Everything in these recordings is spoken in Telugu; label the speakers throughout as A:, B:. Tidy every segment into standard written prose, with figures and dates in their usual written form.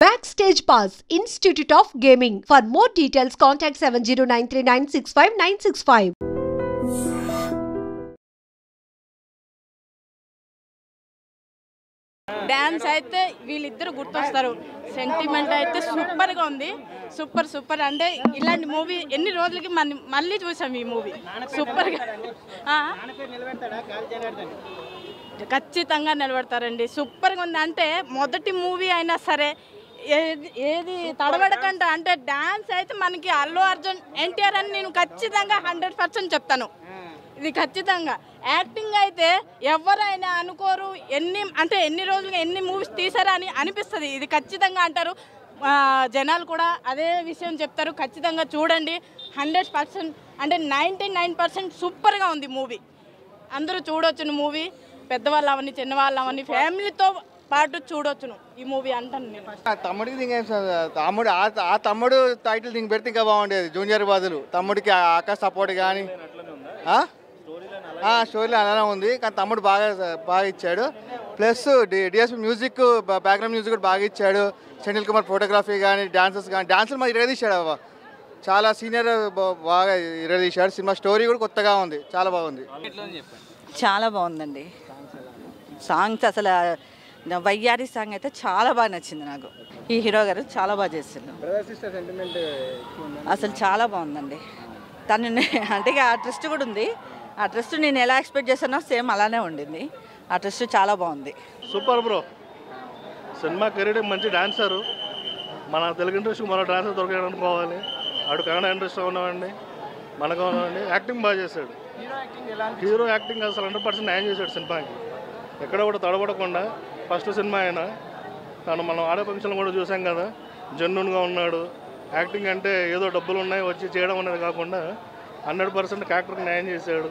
A: Backstage Pass, Institute of Gaming. For more details, contact 7093965965.
B: Dance అయితే వీళ్ళిద్దరు గుర్తొస్తారు. సెంటిమెంట్ అయితే సూపర్గా ఉంది. సూపర్ అంటే ఇలాంటి మూవీ ఎన్ని రోజులకి మళ్ళీ చూసాం ఈ మూవీ. సూపర్గా ఖచ్చితంగా నిలబెడతారండి. సూపర్గా ఉంది. అంటే మొదటి మూవీ అయినా సరే ఏది తడబడకంట. అంటే డాన్స్ అయితే మనకి అల్లు అర్జున్ ఎన్టీఆర్ అని నేను ఖచ్చితంగా 100% చెప్తాను. ఇది ఖచ్చితంగా. యాక్టింగ్ అయితే ఎవరైనా అనుకోరు. ఎన్ని రోజులుగా ఎన్ని మూవీస్ తీసారా అని అనిపిస్తుంది. ఇది ఖచ్చితంగా అంటారు. జనాలు కూడా అదే విషయం చెప్తారు. ఖచ్చితంగా చూడండి. 100% అంటే 99% సూపర్గా ఉంది మూవీ. అందరూ చూడొచ్చును మూవీ. పెద్దవాళ్ళు అవన్నీ చిన్నవాళ్ళు అవన్నీ ఫ్యామిలీతో పాటు చూడొచ్చును ఈ మూవీ అంటాను నేను.
C: తమ్ముడు టైటిల్ దీనికి పెడితే ఇంకా బాగుండేది. జూనియర్ బదులు తమ్ముడికి అక్క సపోర్ట్ కానీ స్టోరీలో అలానే ఉంది. కానీ తమ్ముడు బాగా ఇచ్చాడు. Plus DSP music background music కూడా బాగా ఇచ్చాడు. సెనిల్ కుమార్ ఫోటోగ్రఫీ కానీ డాన్సర్స్ మరి ఇరగదీశాడు. చాలా సీనియర్ బాగా ఇరగదీశాడు. సినిమా స్టోరీ కూడా కొత్తగా ఉంది. చాలా బాగుంది.
D: చాలా బాగుందండి. సాంగ్స్ అసలు వయ్యారి సాంగ్ అయితే చాలా బాగా నచ్చింది నాకు. ఈ హీరో గారు చాలా బాగా చేస్తారు. అసలు చాలా బాగుందండి. తను అంటే ఆ ట్విస్ట్ కూడా ఉంది. ఆ ట్విస్ట్ నేను ఎలా ఎక్స్పెక్ట్ చేశానో సేమ్ అలానే ఉండింది. ఆ ట్విస్ట్ చాలా బాగుంది.
E: Super bro. సినిమా కెరీర్ మంచి డాన్సరు. మన తెలుగు ఇండస్ట్రీ మరో డాన్సర్ దొరకడం అనుకోవాలి. ఆడు కన్నడ ఇండస్ట్రీలో ఉన్నామండి. మనకు ఉన్నామండి. యాక్టింగ్ బాగా చేశాడు. హీరో యాక్టింగ్ అసలు 100% న్యాయం చేశాడు సినిమాకి. ఎక్కడ కూడా తడబడకుండా ఫస్ట్ సినిమా అయినా మనం ఆడే ఫంక్షన్లు కూడా చూసాం కదా. జెన్యూన్గా ఉన్నాడు. యాక్టింగ్ అంటే ఏదో డబ్బులు ఉన్నాయి వచ్చి చేయడం అనేది కాకుండా 100% క్యారెక్టర్కి న్యాయం చేశాడు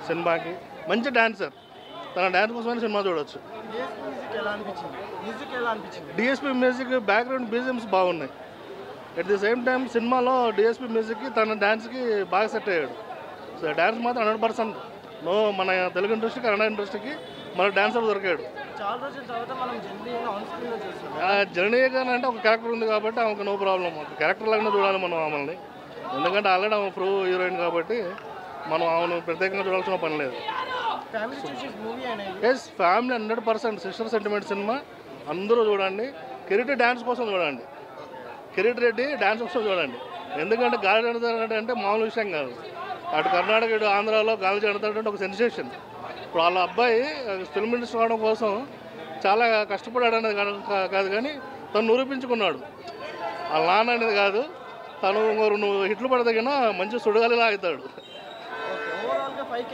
E: సినిమాకి. మంచి డాన్సర్. తన డ్యాన్స్ కోసమైనా సినిమా చూడవచ్చు. డిఎస్పీ మ్యూజిక్ బ్యాక్గ్రౌండ్ బీజిఎమ్స్ బాగున్నాయి. అట్ ది సేమ్ టైం సినిమాలో డిఎస్పీ మ్యూజిక్కి తన డ్యాన్స్కి బాగా సెట్ అయ్యాడు. సో డ్యాన్స్ మాత్రం 100% మన తెలుగు ఇండస్ట్రీకి కన్నడ ఇండస్ట్రీకి మన డాన్సర్ దొరికాడు. జర్నీగా అంటే ఒక క్యారెక్టర్ ఉంది కాబట్టి ఆమెకు నో ప్రాబ్లం. ఒక క్యారెక్టర్ లాగానే చూడాలి మనం ఆమెల్ని. ఎందుకంటే ఆల్రెడీ ఆమె ప్రో హీరోయిన్ కాబట్టి మనం ఆమెను ప్రత్యేకంగా చూడాల్సిన పని లేదు. Yes family 100% sister sentiment cinema. అందరూ చూడండి. కిరీటి డ్యాన్స్ కోసం చూడండి. కిరీటి రెడ్డి డ్యాన్స్ కోసం చూడండి. ఎందుకంటే గాలి జనతాడు అంటే మామూలు విషయం కాదు. అటు కర్ణాటక ఇటు ఆంధ్రాలో గాలి జనతాడు అంటే ఒక సెన్సేషన్. ఇప్పుడు వాళ్ళ అబ్బాయి ఫిల్మ్ ఇండస్ట్రీ రావడం కోసం చాలా కష్టపడాడు అనేది కాదు, కానీ తను నిరూపించుకున్నాడు. వాళ్ళ నాన్న అనేది కాదు, తను నువ్వు హిట్లు పడదగిన మంచి సుడగాలిలా అవుతాడు.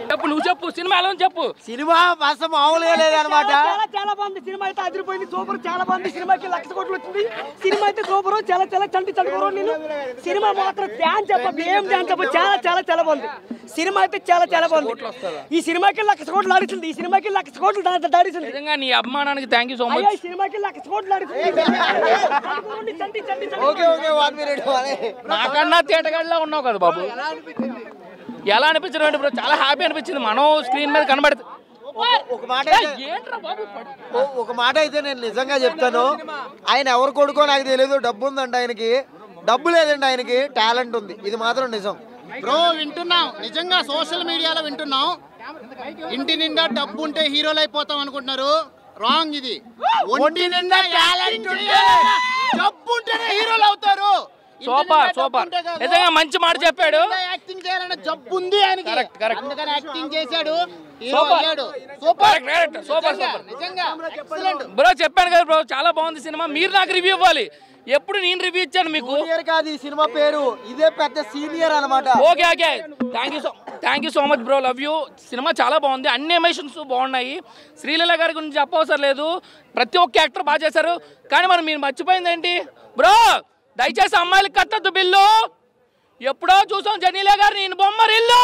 F: చెప్పు, నువ్వు చెప్పు. సినిమా ఎలా చెప్పు.
C: సినిమా అసలు మామూలుగా లేదనమాట.
G: చాలా బాగుంది. సినిమా అయితే అదిరిపోయింది. సూపర్. చాలా బాగుంది. సినిమాకి 1,00,000 కోట్లు వచ్చింది. సినిమా అయితే సూపర్. చాలా చంటి నేను సినిమా మాత్రం డ్యాన్స్ చెప్ప ఏం డ్యాన్స్ చెప్ప చాలా బాగుంది. సినిమా అయితే చాలా బాగుంది. ఈ సినిమాకి 1,00,000 కోట్లు ఆడిస్తుంది. ఈ సినిమాకి 1,00,000 కోట్లు దాడిస్తుంది.
F: నిజంగా నీ అభిమానానికి థ్యాంక్ యూ సో మచ్.
G: ఈ సినిమాకి 1,00,000 కోట్లు ఆడిస్తుంది.
F: నాకన్నా తేటగాడిలా ఉన్నావు కదా బాబు. ఎలా అనిపించడం అంటే బ్రో చాలా హ్యాపీ అనిపించింది. మనం స్క్రీన్ మీద కనబడుతుంది.
C: ఒక మాట అయితే నేను నిజంగా చెప్తాను. ఆయన ఎవరు కొడుకో నాకు తెలియదు. డబ్బు ఉందండి ఆయనకి. డబ్బు లేదండి ఆయనకి. టాలెంట్ ఉంది. ఇది మాత్రం నిజం
H: బ్రో. వింటున్నాం నిజంగా. సోషల్ మీడియాలో వింటున్నాం. ఇంటి నిండా డబ్బు ఉంటే హీరోలు అయిపోతాం అనుకుంటున్నారు. రాంగ్. ఇది ఒంటి నిండా టాలెంట్ ఉంటే డబ్బు ఉంటేనే హీరోలు అవుతారు.
F: సూపర్ నిజంగా మంచి మాట చెప్పాడు.
H: యాక్టింగ్ చేయాలన్న జబ్బు ఉంది ఆయనకి. అందుకని యాక్టింగ్ చేశాడు.
F: సూపర్
H: నిజంగా ఎక్సలెంట్
F: బ్రో. చెప్పాను కదా బ్రో చాలా బాగుంది సినిమా. మీరు నాకు రివ్యూ ఇవ్వాలి. ఎప్పుడు నేను రివ్యూ ఇచ్చాను మీకు.
C: కాదు ఈ సినిమా పేరు. ఇదే పెద్ద సీనియర్ అనమాట.
F: Okay thank you so much bro. Love you. Cinema చాలా బాగుంది. అన్ని ఎమోషన్స్ బాగున్నాయి. శ్రీలీల గారి గురించి చెప్పవసరం లేదు. ప్రతి ఒక్క యాక్టర్ బాగా చేశారు. కానీ మరి మీరు మర్చిపోయింది ఏంటి బ్రో? దయచేసి అమ్మాయిలకు కట్టద్దు బిల్లు. ఎప్పుడో చూసాం జనీల గారు నేను బొమ్మరిల్లు.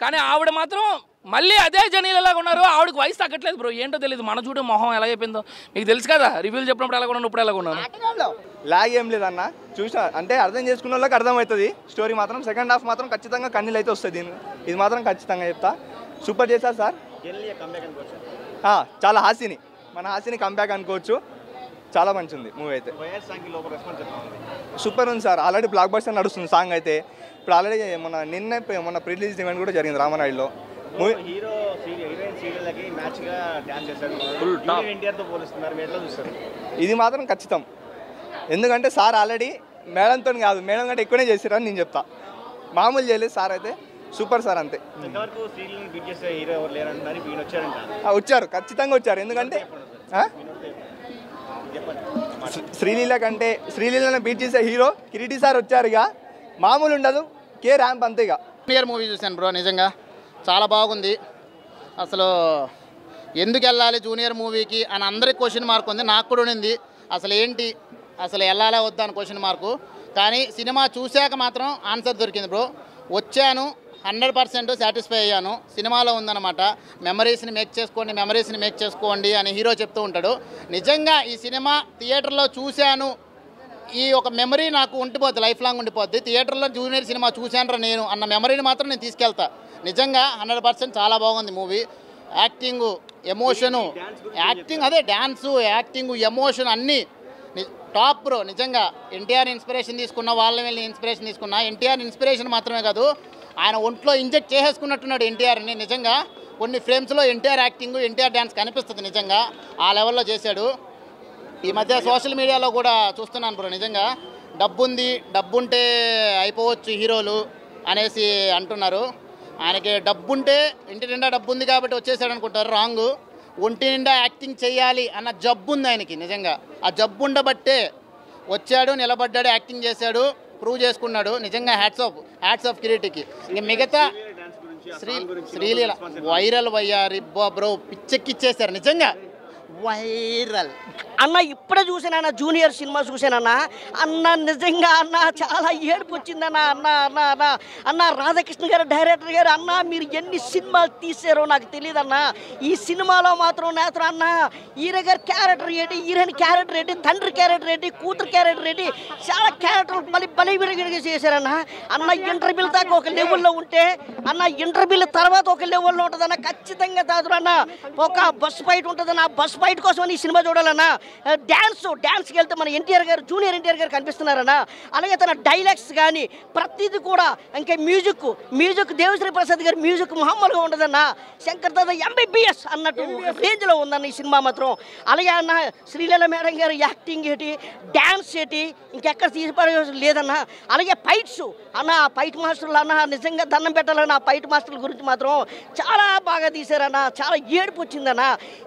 F: కానీ ఆవిడ మాత్రం మళ్ళీ అదే జనీలలాగా ఉన్నారు. ఆవిడకి వయసు తగ్గట్లేదు బ్రో. ఏంటో తెలియదు. మన చూడు మొహం ఎలా అయిపోయిందో మీకు తెలుసు కదా. రివ్యూలు చెప్పినప్పుడు ఎలా ఉన్నాను, ఇప్పుడు ఎలా ఉన్నాను.
I: లాగ్ ఏం లేదన్న. చూసా అంటే అర్థం చేసుకున్న వాళ్ళకి అర్థమవుతుంది. స్టోరీ మాత్రం సెకండ్ హాఫ్ మాత్రం ఖచ్చితంగా కన్నీళ్ళు అయితే వస్తుంది. ఇది మాత్రం ఖచ్చితంగా చెప్తా. సూపర్ చేశారు సార్. చాలా హాస్యని మన హాస్యని కంబ్యాక్ అనుకోవచ్చు. చాలా మంచి ఉంది మూవీ అయితే. సూపర్ ఉంది సార్. ఆల్రెడీ బ్లాక్ బస్టర్ నడుస్తుంది సాంగ్ అయితే. ఇప్పుడు ఆల్రెడీ మొన్న ప్రీ రిలీజ్ ఈవెంట్ కూడా జరిగింది రామనాయుడులో. మూవీ ఇది మాత్రం ఖచ్చితం. ఎందుకంటే సార్ ఆల్రెడీ మేడంతో కాదు, మేడం కంటే ఎక్కువనే చేసిరని నేను చెప్తా. మామూలు చేయలేదు సార్ అయితే. సూపర్ సార్ అంతే. వచ్చారు, ఖచ్చితంగా వచ్చారు. ఎందుకంటే శ్రీలీల కంటే శ్రీలీలను బీట్ చేసే హీరో కిరీటి సార్ వచ్చారు. ఇక మామూలు ఉండదు. కే ర్యాంప్ అంతే. ఇక
H: జూనియర్ మూవీ చూశాను బ్రో, నిజంగా చాలా బాగుంది. అసలు ఎందుకు వెళ్ళాలి జూనియర్ మూవీకి అని అందరికి క్వశ్చన్ మార్క్ ఉంది, నాకు కూడా ఉంది. అసలు ఏంటి, అసలు వెళ్ళాలా వద్దా అని క్వశ్చన్ మార్కు. కానీ సినిమా చూశాక మాత్రం ఆన్సర్ దొరికింది బ్రో. వచ్చాను, 100% సాటిస్ఫై అయ్యాను. సినిమాలో ఉందన్నమాట, మెమరీస్ని మేక్ చేసుకోండి అని హీరో చెప్తూ ఉంటాడు. నిజంగా ఈ సినిమా థియేటర్లో చూశాను, ఈ ఒక మెమరీ నాకు ఉండిపోద్ది, లైఫ్ లాంగ్ ఉండిపోద్ది. థియేటర్లో జూనియర్ సినిమా చూశాను నేను అన్న మెమరీని మాత్రం నేను తీసుకెళ్తా. నిజంగా 100% చాలా బాగుంది movie. Acting, emotion, dance, acting, emotion అన్నీ టాప్ బ్రో. నిజంగా ఎన్టీఆర్ ఇన్స్పిరేషన్ తీసుకున్న, వాళ్ళని వెళ్ళి ఇన్స్పిరేషన్ తీసుకున్న. ఎన్టీఆర్ ఇన్స్పిరేషన్ మాత్రమే కాదు, ఆయన ఒంట్లో ఇంజెక్ట్ చేసేసుకున్నట్టున్నాడు ఎన్టీఆర్ని. నిజంగా కొన్ని ఫ్రేమ్స్లో ఎన్టీఆర్ యాక్టింగ్, ఎన్టీఆర్ డ్యాన్స్ కనిపిస్తుంది. నిజంగా ఆ లెవెల్లో చేశాడు. ఈ మధ్య సోషల్ మీడియాలో కూడా చూస్తున్నాను బ్రో, నిజంగా డబ్బుంటే అయిపోవచ్చు హీరోలు అనేసి అంటున్నారు. ఆయనకి డబ్బుంటే, ఇంటి నిండా డబ్బు ఉంది కాబట్టి వచ్చేసాడు అనుకుంటారు. రాంగు. ఒంటి నిండా యాక్టింగ్ చేయాలి అన్న జబ్బు ఉంది ఆయనకి. నిజంగా ఆ జబ్బు ఉండబట్టే వచ్చాడు, నిలబడ్డాడు, యాక్టింగ్ చేశాడు, ప్రూవ్ చేసుకున్నాడు. నిజంగా హ్యాట్స్ ఆఫ్ కిరీటికి. ఇంక మిగతా శ్రీలీల వైరల్ వయ్యారి బ్రో, పిచ్చెక్కిచ్చేశారు నిజంగా. వైరల్
G: అన్న ఇప్పుడే చూసానన్న, జూనియర్ సినిమా చూసానన్నా. అన్న నిజంగా అన్న చాలా ఏడుపు వచ్చిందన్న. అన్న రాధాకృష్ణ గారు, డైరెక్టర్ గారు, అన్న మీరు ఎన్ని సినిమాలు తీసారో నాకు తెలియదన్న. ఈ సినిమాలో మాత్రం నేత్రం అన్న హీరో గారి క్యారెక్టర్ ఏంటి, హీరోయిన్ క్యారెక్టర్ ఏంటి, తండ్రి క్యారెక్టర్ ఏంటి, కూతురు క్యారెక్టర్ ఏంటి, చాలా క్యారెక్టర్లు బలి విడిగా చేశారన్న. అన్న ఇంటర్వ్యూల దాకా ఒక లెవెల్లో ఉంటే, అన్న ఇంటర్వ్యూల తర్వాత ఒక లెవెల్లో ఉంటుందన్న. ఖచ్చితంగా తాదు అన్న. ఒక బస్ ఫైట్ ఉంటుందన్న, బస్ ఫైట్ కోసం ఈ సినిమా చూడాలన్నా. డ్యాన్స్కి వెళ్తే మన ఎన్టీఆర్ గారు, జూనియర్ ఎన్టీఆర్ గారు కనిపిస్తున్నారన్న. అలాగే తన డైలాగ్స్ కానీ ప్రతిదీ కూడా. ఇంకా మ్యూజిక్ దేవిశ్రీ ప్రసాద్ గారి మ్యూజిక్ మామూలుగా ఉండదన్న. శంకర్ దాదా ఎంబీబీఎస్ అన్నట్టు రేంజ్లో ఉందన్న ఈ సినిమా మాత్రం. అలాగే అన్న శ్రీలీల మేడం గారు యాక్టింగ్ ఏంటి, డ్యాన్స్ ఏంటి, ఇంకెక్కడ తీసిపడే లేదన్న. అలాగే ఫైట్స్ అన్న, ఫైట్ మాస్టర్లు అన్న నిజంగా దండం పెట్టాలన్న. ఆ ఫైట్ మాస్టర్ల గురించి మాత్రం చాలా బాగా తీశారన్న. చాలా ఏడుపు వచ్చిందన్న.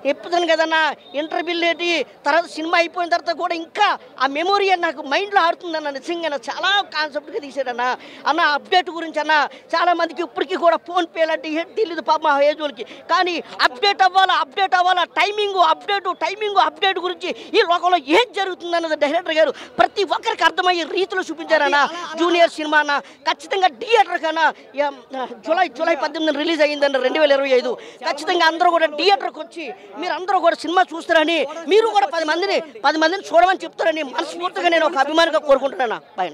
G: చెప్తాను కదన్న, ఇంటర్వ్యూలు ఏంటి, తర్వాత సినిమా అయిపోయిన తర్వాత కూడా ఇంకా ఆ మెమొరీ నాకు మైండ్లో ఆడుతుందన్న. నిజంగా చాలా కాన్సెప్ట్గా తీసాడన్న. అన్న అప్డేట్ గురించి అన్న, చాలా మందికి ఇప్పటికీ కూడా ఫోన్పే లాంటి ఏం తెలియదు పాప మా ఏజ్ వాళ్ళకి. కానీ అప్డేట్ అవ్వాలా, అప్డేట్ గురించి ఈ లోకంలో ఏం జరుగుతుందన్నది డైరెక్టర్ గారు ప్రతి ఒక్కరికి అర్థమయ్యే రీతిలో చూపించారన్న. జూనియర్ సినిమా అన్న ఖచ్చితంగా థియేటర్ కన్నా జూలై 18 రిలీజ్ అయ్యిందన్న 2025. ఖచ్చితంగా అందరూ కూడా థియేటర్కి వచ్చి మీరు అందరూ కూడా సినిమా చూస్తారని, మీరు కూడా 10 మందిని చూడమని చెప్తారని మనస్ఫూర్తిగా నేను ఒక అభిమానిగా కోరుకుంటున్నాను. బాయ్.